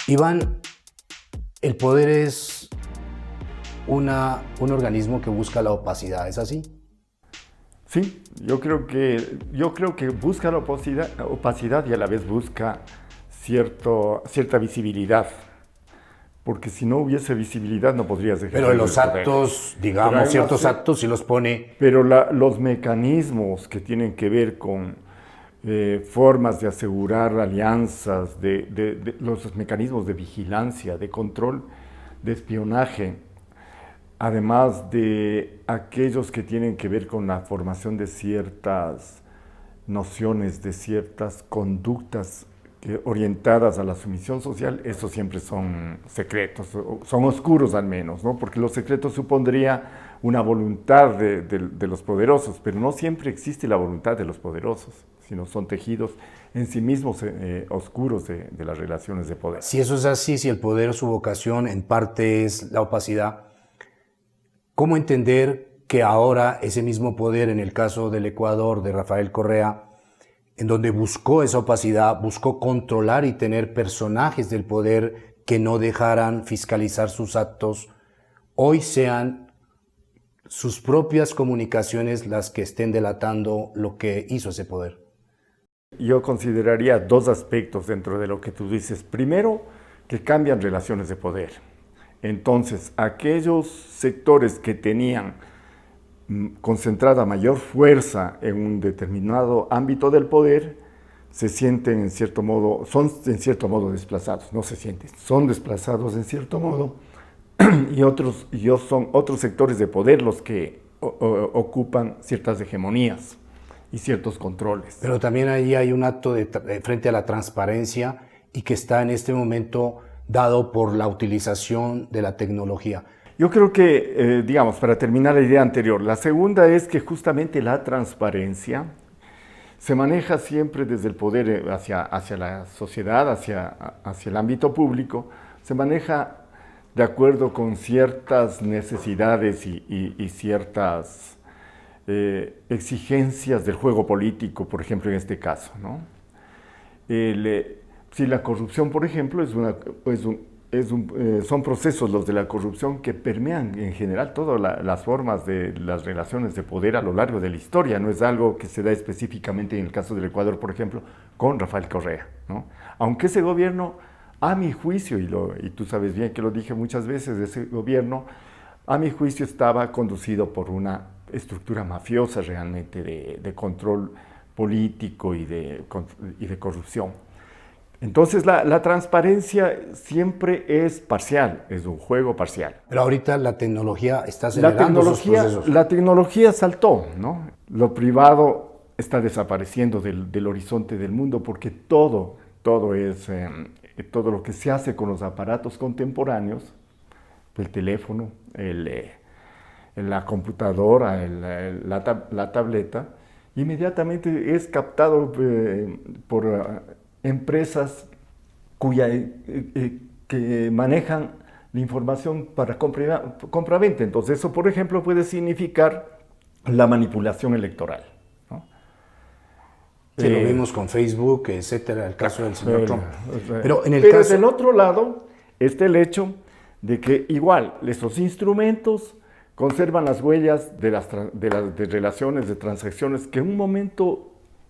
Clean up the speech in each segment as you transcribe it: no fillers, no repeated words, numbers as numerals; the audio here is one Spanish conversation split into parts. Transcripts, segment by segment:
Iván, el poder es un organismo que busca la opacidad, ¿es así? Sí, yo creo que busca la opacidad y a la vez busca cierta visibilidad. Porque si no hubiese visibilidad no podrías ejercer Pero en los el poder. actos, digamos, ciertos Pero actos sí los pone. Pero los mecanismos que tienen que ver con formas de asegurar alianzas, los mecanismos de vigilancia, de control, de espionaje, además de aquellos que tienen que ver con la formación de ciertas nociones, de ciertas conductas orientadas a la sumisión social, esos siempre son secretos, son oscuros al menos, ¿no? Porque los secretos supondría una voluntad de los poderosos, pero no siempre existe la voluntad de los poderosos, sino son tejidos en sí mismos oscuros de las relaciones de poder. Si eso es así, si el poder, su vocación en parte es la opacidad, ¿cómo entender que ahora ese mismo poder, en el caso del Ecuador, de Rafael Correa, en donde buscó esa opacidad, buscó controlar y tener personajes del poder que no dejaran fiscalizar sus actos, hoy sean sus propias comunicaciones las que estén delatando lo que hizo ese poder? Yo consideraría dos aspectos dentro de lo que tú dices. Primero, que cambian relaciones de poder. Entonces, aquellos sectores que tenían concentrada mayor fuerza en un determinado ámbito del poder, se sienten en cierto modo, son en cierto modo desplazados, no se sienten, son desplazados en cierto modo, y son otros sectores de poder los que ocupan ciertas hegemonías y ciertos controles. Pero también ahí hay un acto frente a la transparencia y que está en este momento dado por la utilización de la tecnología. Yo creo que, digamos, para terminar la idea anterior, la segunda es que justamente la transparencia se maneja siempre desde el poder hacia la sociedad, hacia el ámbito público, se maneja de acuerdo con ciertas necesidades y ciertas exigencias del juego político, por ejemplo, en este caso, ¿no? Si la corrupción, por ejemplo, son procesos los de la corrupción que permean en general todas las formas de las relaciones de poder a lo largo de la historia. No es algo que se da específicamente en el caso del Ecuador, por ejemplo, con Rafael Correa, ¿no? Aunque ese gobierno, a mi juicio, y tú sabes bien que lo dije muchas veces, ese gobierno, a mi juicio, estaba conducido por una estructura mafiosa realmente de control político y de corrupción. Entonces la transparencia siempre es parcial, es un juego parcial. Pero ahorita la tecnología está acelerando esos procesos. La tecnología saltó, ¿no? Lo privado está desapareciendo del horizonte del mundo porque todo lo que se hace con los aparatos contemporáneos, el teléfono, la computadora, la tableta, inmediatamente es captado por empresas que manejan la información para compra-venta. Entonces, eso, por ejemplo, puede significar la manipulación electoral, ¿no? Sí, lo vimos con Facebook, etcétera, el caso del señor Trump. Pero del otro lado está el hecho de que igual estos instrumentos conservan las huellas de relaciones, de transacciones que en un momento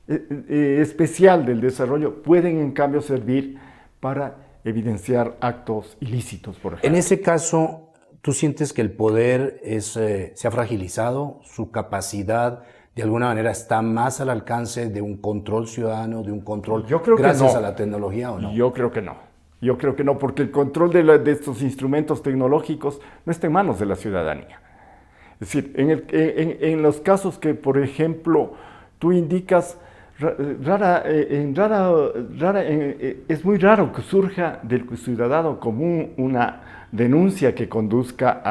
especial del desarrollo pueden en cambio servir para evidenciar actos ilícitos, por ejemplo. En ese caso, ¿tú sientes que el poder se ha fragilizado? ¿Su capacidad de alguna manera está más al alcance de un control ciudadano, de un control gracias a la tecnología o no? Yo creo que no. Yo creo que no, porque el control de estos instrumentos tecnológicos no está en manos de la ciudadanía. Es decir, en los casos que, por ejemplo, tú indicas, es muy raro que surja del ciudadano común una denuncia que conduzca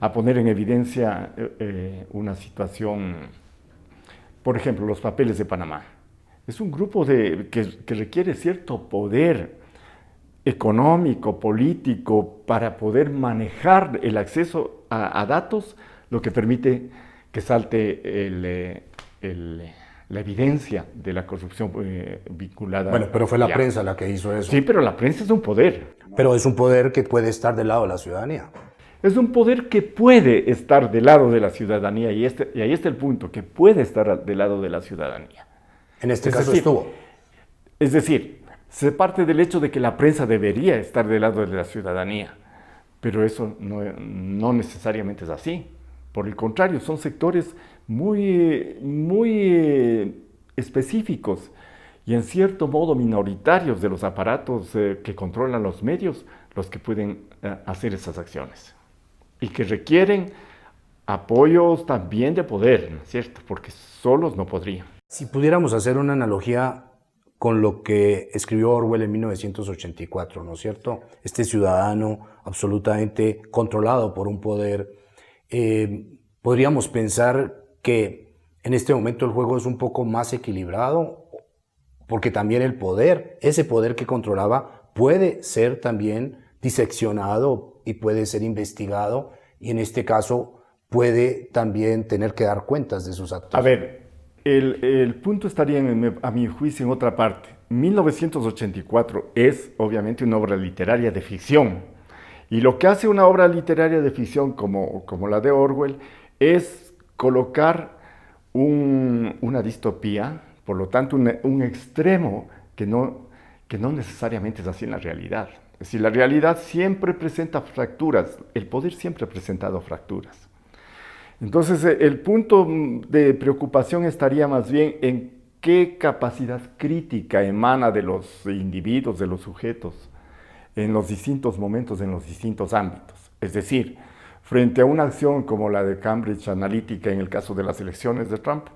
a poner en evidencia una situación, por ejemplo, los papeles de Panamá. Es un grupo que requiere cierto poder económico, político, para poder manejar el acceso a datos, lo que permite que salte la evidencia de la corrupción vinculada. Bueno, pero fue la prensa la que hizo eso. Sí, pero la prensa es un poder. Pero es un poder que puede estar del lado de la ciudadanía. Es un poder que puede estar del lado de la ciudadanía, y ahí está el punto, que puede estar del lado de la ciudadanía. En este caso estuvo. Es decir, se parte del hecho de que la prensa debería estar del lado de la ciudadanía, pero eso no necesariamente es así. Por el contrario, son sectores muy específicos y en cierto modo minoritarios de los aparatos que controlan los medios los que pueden hacer esas acciones y que requieren apoyos también de poder, ¿no es cierto? Porque solos no podrían. Si pudiéramos hacer una analogía con lo que escribió Orwell en 1984, ¿no es cierto? Este ciudadano absolutamente controlado por un poder, podríamos pensar que en este momento el juego es un poco más equilibrado, porque también el poder, ese poder que controlaba, puede ser también diseccionado y puede ser investigado, y en este caso puede también tener que dar cuentas de sus actos. A ver, el punto estaría, a mi juicio, en otra parte. 1984 es obviamente una obra literaria de ficción, y lo que hace una obra literaria de ficción como la de Orwell es colocar una distopía, por lo tanto un extremo que no necesariamente es así en la realidad. Es decir, la realidad siempre presenta fracturas, el poder siempre ha presentado fracturas. Entonces, el punto de preocupación estaría más bien en qué capacidad crítica emana de los individuos, de los sujetos, en los distintos momentos, en los distintos ámbitos. Es decir, frente a una acción como la de Cambridge Analytica en el caso de las elecciones de Trump,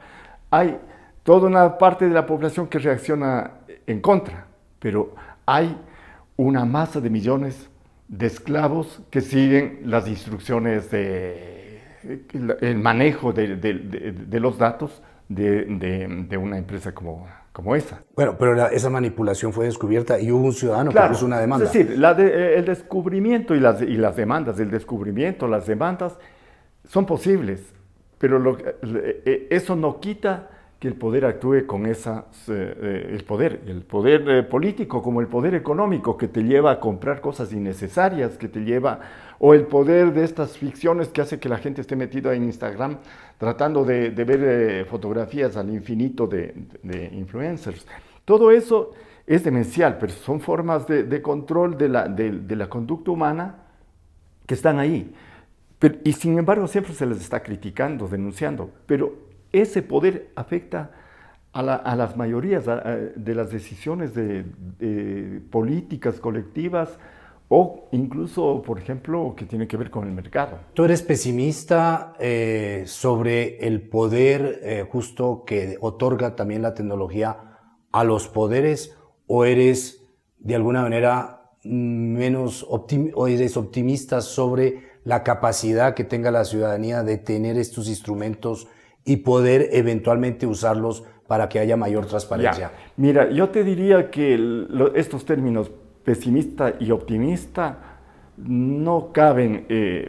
hay toda una parte de la población que reacciona en contra, pero hay una masa de millones de esclavos que siguen las instrucciones el manejo de los datos de una empresa como esa. Bueno, pero esa manipulación fue descubierta y hubo un ciudadano que puso una demanda. Es decir, el descubrimiento y las demandas, el descubrimiento, las demandas son posibles, pero eso no quita que el poder actúe con el poder político como el poder económico que te lleva a comprar cosas innecesarias, o el poder de estas ficciones que hace que la gente esté metida en Instagram tratando de ver fotografías al infinito de influencers. Todo eso es demencial, pero son formas de control de la conducta humana que están ahí. Y sin embargo siempre se les está criticando, denunciando, pero ese poder afecta a las mayorías de las decisiones políticas colectivas o incluso, por ejemplo, que tiene que ver con el mercado. ¿Tú eres pesimista sobre el poder justo que otorga también la tecnología a los poderes, o eres de alguna manera o eres optimista sobre la capacidad que tenga la ciudadanía de tener estos instrumentos y poder eventualmente usarlos para que haya mayor transparencia? Ya. Mira, yo te diría que estos términos pesimista y optimista no caben,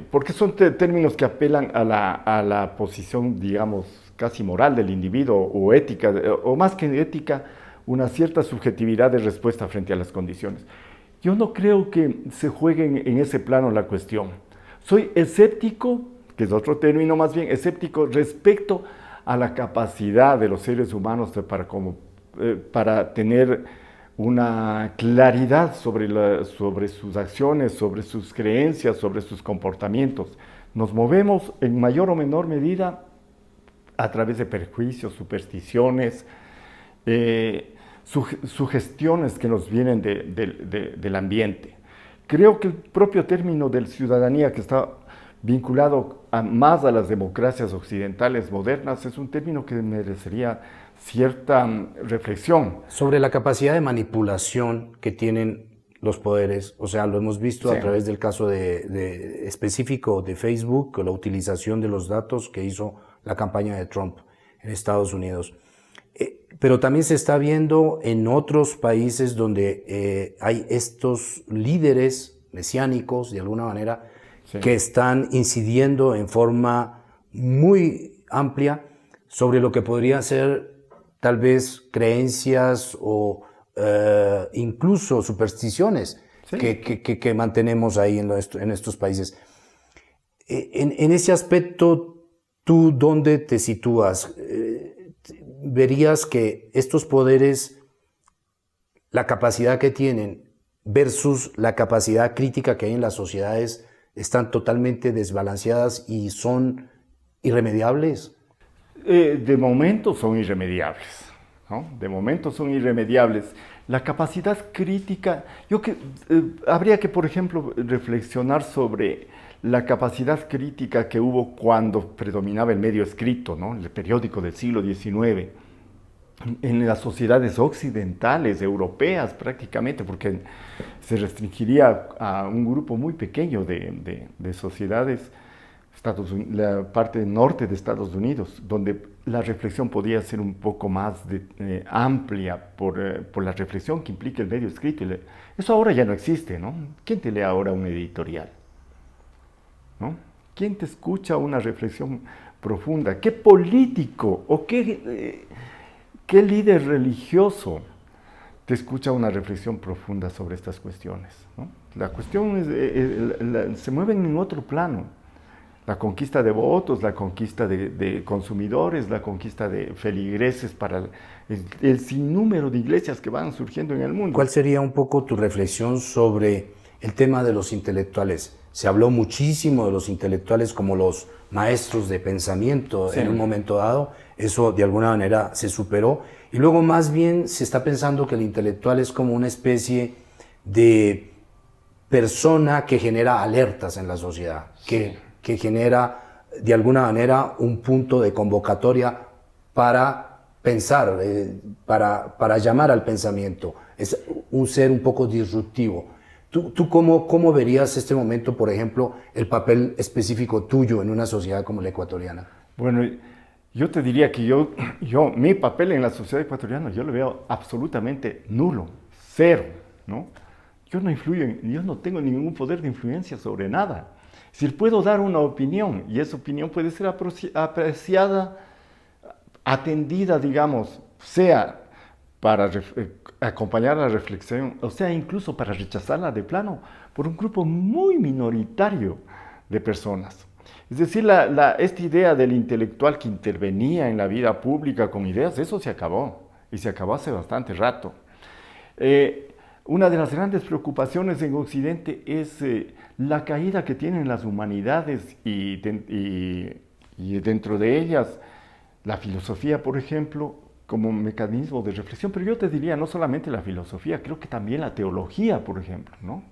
porque son términos que apelan a la posición, digamos, casi moral del individuo o ética, o más que ética, una cierta subjetividad de respuesta frente a las condiciones. Yo no creo que se juegue en ese plano la cuestión. Soy escéptico, que es otro término más bien, escéptico respecto a la capacidad de los seres humanos para tener una claridad sobre sus acciones, sobre sus creencias, sobre sus comportamientos. Nos movemos en mayor o menor medida a través de perjuicios, supersticiones, sugestiones que nos vienen del ambiente. Creo que el propio término de ciudadanía, que está vinculado más a las democracias occidentales modernas, es un término que merecería cierta reflexión. Sobre la capacidad de manipulación que tienen los poderes, o sea, lo hemos visto a través del caso específico de Facebook, con la utilización de los datos que hizo la campaña de Trump en Estados Unidos. Pero también se está viendo en otros países donde hay estos líderes mesiánicos, de alguna manera, que están incidiendo en forma muy amplia sobre lo que podría ser tal vez creencias o incluso supersticiones Sí. que mantenemos ahí en estos países. En ese aspecto, ¿tú dónde te sitúas? ¿Verías que estos poderes, la capacidad que tienen versus la capacidad crítica que hay en las sociedades, están totalmente desbalanceadas y son irremediables? De momento son irremediables, ¿no? De momento son irremediables. La capacidad crítica, habría que, por ejemplo, reflexionar sobre la capacidad crítica que hubo cuando predominaba el medio escrito, ¿no? El periódico del siglo XIX, en las sociedades occidentales, europeas prácticamente, porque se restringiría a un grupo muy pequeño de sociedades, la parte norte de Estados Unidos, donde la reflexión podía ser un poco más amplia por la reflexión que implica el medio escrito. Eso ahora ya no existe, ¿no? ¿Quién te lee ahora un editorial? ¿No? ¿Quién te escucha una reflexión profunda? ¿Qué político o qué líder religioso te escucha una reflexión profunda sobre estas cuestiones? ¿No? La cuestión se mueven en otro plano. La conquista de votos, la conquista de consumidores, la conquista de feligreses para el sinnúmero de iglesias que van surgiendo en el mundo. ¿Cuál sería un poco tu reflexión sobre el tema de los intelectuales? Se habló muchísimo de los intelectuales como los maestros de pensamiento en un momento dado. Eso de alguna manera se superó. Y luego más bien se está pensando que el intelectual es como una especie de persona que genera alertas en la sociedad, que genera de alguna manera un punto de convocatoria para pensar, para llamar al pensamiento. Es un ser un poco disruptivo. ¿Tú cómo verías este momento, por ejemplo, el papel específico tuyo en una sociedad como la ecuatoriana? Bueno, yo te diría que mi papel en la sociedad ecuatoriana, yo lo veo absolutamente nulo, cero, ¿no? Yo no tengo ningún poder de influencia sobre nada. Es decir, puedo dar una opinión y esa opinión puede ser apreciada, atendida, digamos, sea para acompañar la reflexión, o sea, incluso para rechazarla de plano por un grupo muy minoritario de personas. Es decir, esta idea del intelectual que intervenía en la vida pública con ideas, eso se acabó, y se acabó hace bastante rato. Una de las grandes preocupaciones en Occidente es la caída que tienen las humanidades y dentro de ellas la filosofía, por ejemplo, como mecanismo de reflexión. Pero yo te diría, no solamente la filosofía, creo que también la teología, por ejemplo, ¿no?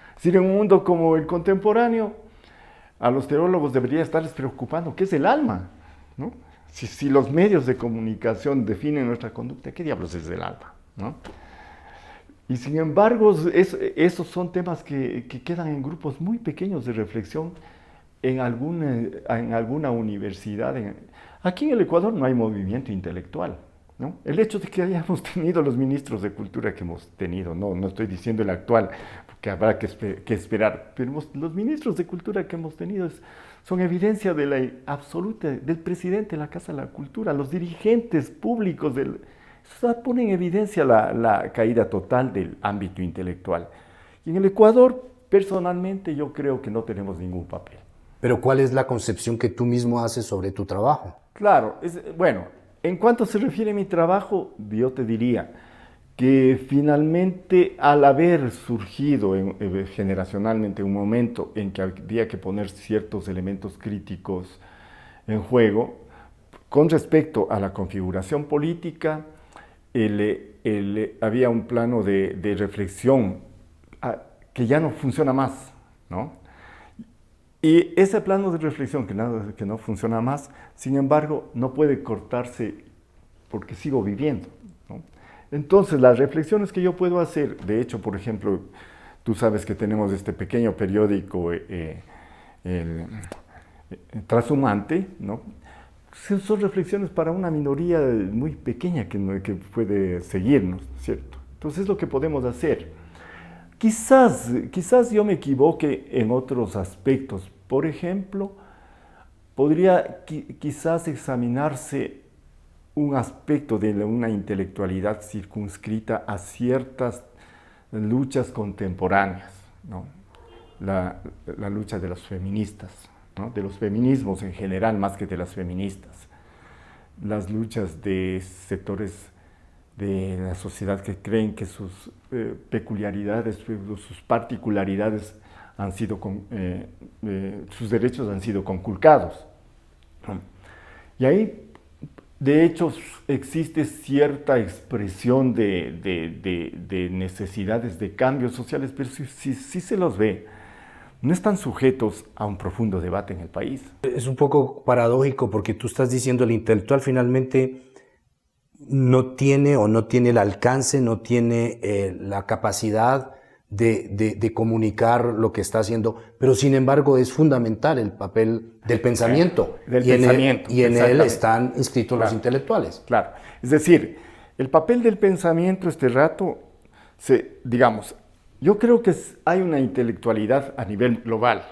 Es decir, en un mundo como el contemporáneo, a los teólogos debería estarles preocupando qué es el alma, ¿no? Si los medios de comunicación definen nuestra conducta, ¿qué diablos es el alma, ¿no? Y sin embargo, esos son temas que quedan en grupos muy pequeños de reflexión en alguna universidad. Aquí en el Ecuador no hay movimiento intelectual, ¿no? El hecho de que hayamos tenido los ministros de cultura que hemos tenido, no estoy diciendo el actual, porque habrá que esperar, pero los ministros de cultura que hemos tenido son evidencia de la absoluta, del presidente de la Casa de la Cultura, los dirigentes públicos eso pone en evidencia la caída total del ámbito intelectual. Y en el Ecuador, personalmente, yo creo que no tenemos ningún papel. Pero ¿cuál es la concepción que tú mismo haces sobre tu trabajo? Claro, bueno, en cuanto se refiere a mi trabajo, yo te diría que finalmente al haber surgido generacionalmente un momento en que había que poner ciertos elementos críticos en juego, con respecto a la configuración política, había un plano de reflexión que ya no funciona más, ¿no? Y ese plano de reflexión que no funciona más, sin embargo, no puede cortarse porque sigo viviendo, ¿no? Entonces, las reflexiones que yo puedo hacer, de hecho, por ejemplo, tú sabes que tenemos este pequeño periódico, Trashumante, ¿no? Son reflexiones para una minoría muy pequeña que puede seguirnos, ¿cierto? Entonces es lo que podemos hacer. Quizás yo me equivoque en otros aspectos. Por ejemplo, podría quizás examinarse un aspecto de una intelectualidad circunscrita a ciertas luchas contemporáneas, ¿no? La lucha de las feministas, ¿no? De los feminismos en general, más que de las feministas. Las luchas de sectores de la sociedad que creen que sus peculiaridades, sus particularidades han sido, sus derechos han sido conculcados. Y ahí, de hecho, existe cierta expresión de necesidades de cambios sociales, pero si se los ve, no están sujetos a un profundo debate en el país. Es un poco paradójico porque tú estás diciendo el intelectual finalmente no tiene el alcance, no tiene la capacidad de comunicar lo que está haciendo, pero sin embargo es fundamental el papel del pensamiento. Y en él están inscritos los intelectuales. Claro, es decir, el papel del pensamiento este rato, digamos, yo creo que hay una intelectualidad a nivel global,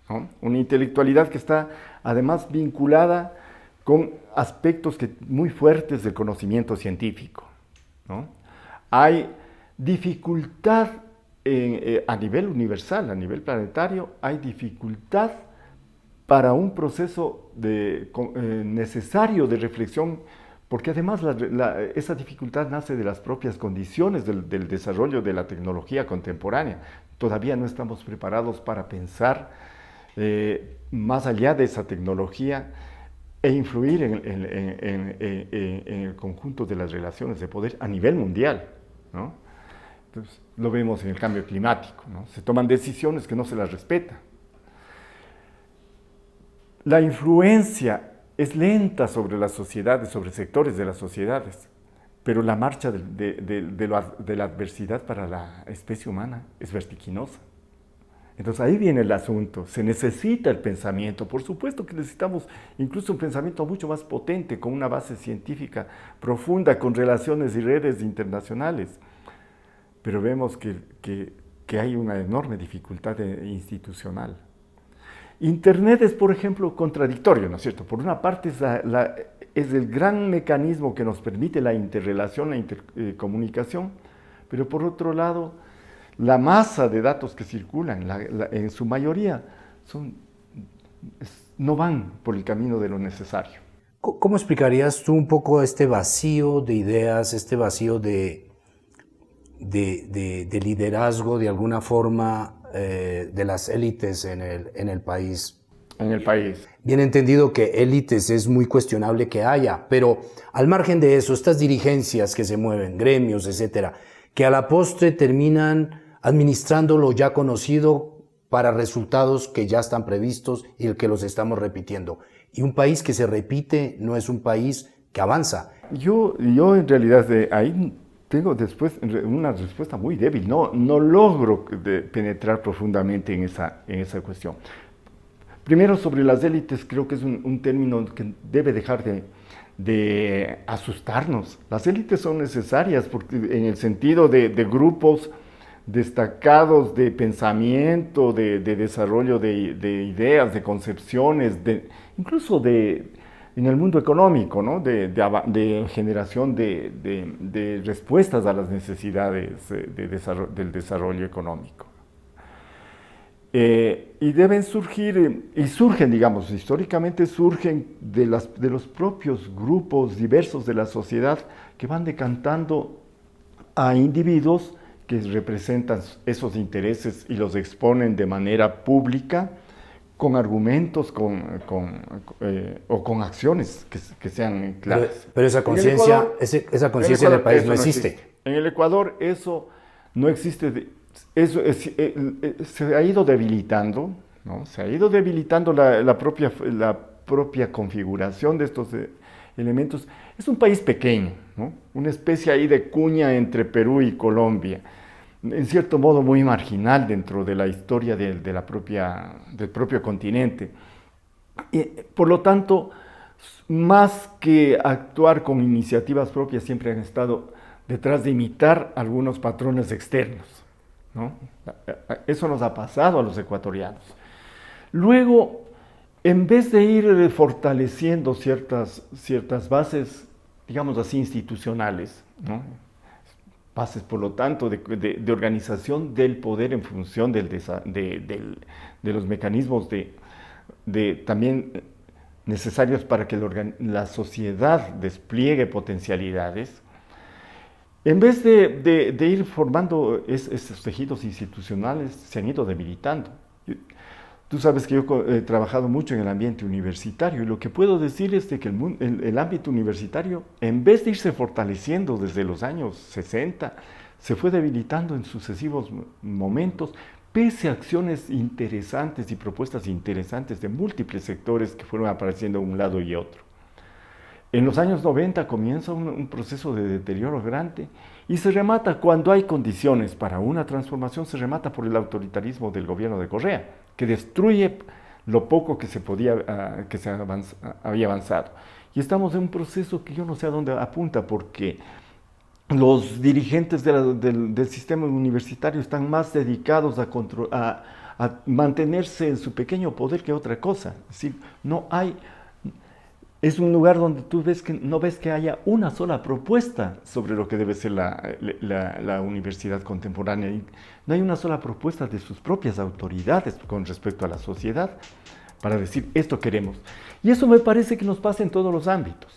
¿no? Una intelectualidad que está además vinculada con aspectos muy fuertes del conocimiento científico, ¿no? Hay dificultad a nivel universal, a nivel planetario, hay dificultad para un proceso necesario de reflexión, porque además esa dificultad nace de las propias condiciones del desarrollo de la tecnología contemporánea. Todavía no estamos preparados para pensar más allá de esa tecnología e influir en el conjunto de las relaciones de poder a nivel mundial, ¿no? Entonces, lo vemos en el cambio climático, ¿no? Se toman decisiones que no se las respeta. La influencia es lenta sobre las sociedades, sobre sectores de las sociedades, pero la marcha de la adversidad para la especie humana es vertiginosa. Entonces ahí viene el asunto, se necesita el pensamiento, por supuesto que necesitamos incluso un pensamiento mucho más potente, con una base científica profunda, con relaciones y redes internacionales, pero vemos que hay una enorme dificultad institucional. Internet es, por ejemplo, contradictorio, ¿no es cierto? Por una parte es el gran mecanismo que nos permite la interrelación, la intercomunicación, pero por otro lado, la masa de datos que circulan, en su mayoría, no van por el camino de lo necesario. ¿Cómo explicarías tú un poco este vacío de ideas, este vacío de liderazgo, de alguna forma, de las élites en el país? En el país. Bien entendido que élites es muy cuestionable que haya, pero al margen de eso, estas dirigencias que se mueven, gremios, etcétera, que a la postre terminan administrando lo ya conocido para resultados que ya están previstos y el que los estamos repitiendo. Y un país que se repite no es un país que avanza. Yo en realidad ahí tengo después una respuesta muy débil. No logro penetrar profundamente en esa cuestión. Primero, sobre las élites, creo que es un término que debe dejar de asustarnos. Las élites son necesarias porque, en el sentido de grupos destacados de pensamiento, de desarrollo de ideas, de concepciones, incluso en el mundo económico, ¿no? de generación de respuestas a las necesidades del desarrollo económico. Y deben surgir, y surgen, digamos, históricamente surgen de los propios grupos diversos de la sociedad que van decantando a individuos que representan esos intereses y los exponen de manera pública, con argumentos o con acciones que sean claras. Pero esa conciencia en el país no existe. En el Ecuador eso no existe. Se ha ido debilitando, ¿no? Se ha ido debilitando la propia configuración de estos elementos. Es un país pequeño, ¿no? Una especie ahí de cuña entre Perú y Colombia, en cierto modo muy marginal dentro de la historia del propio continente. Y, por lo tanto, más que actuar con iniciativas propias, siempre han estado detrás de imitar algunos patrones externos, ¿no? Eso nos ha pasado a los ecuatorianos. Luego, en vez de ir fortaleciendo ciertas bases digamos así, institucionales, ¿no? Bases, por lo tanto, de organización del poder en función de los mecanismos también necesarios para que la sociedad despliegue potencialidades, en vez de ir formando esos tejidos institucionales, se han ido debilitando. Tú sabes que yo he trabajado mucho en el ambiente universitario y lo que puedo decir es de que el ámbito universitario, en vez de irse fortaleciendo desde los años 60, se fue debilitando en sucesivos momentos, pese a acciones interesantes y propuestas interesantes de múltiples sectores que fueron apareciendo a un lado y otro. En los años 90 comienza un proceso de deterioro grande y se remata cuando hay condiciones para una transformación, se remata por el autoritarismo del gobierno de Correa, que destruye lo poco que había avanzado. Y estamos en un proceso que yo no sé a dónde apunta, porque los dirigentes del sistema universitario están más dedicados a mantenerse en su pequeño poder que otra cosa. Es decir, es un lugar donde tú no ves que haya una sola propuesta sobre lo que debe ser la universidad contemporánea. Y no hay una sola propuesta de sus propias autoridades con respecto a la sociedad para decir esto queremos. Y eso me parece que nos pasa en todos los ámbitos.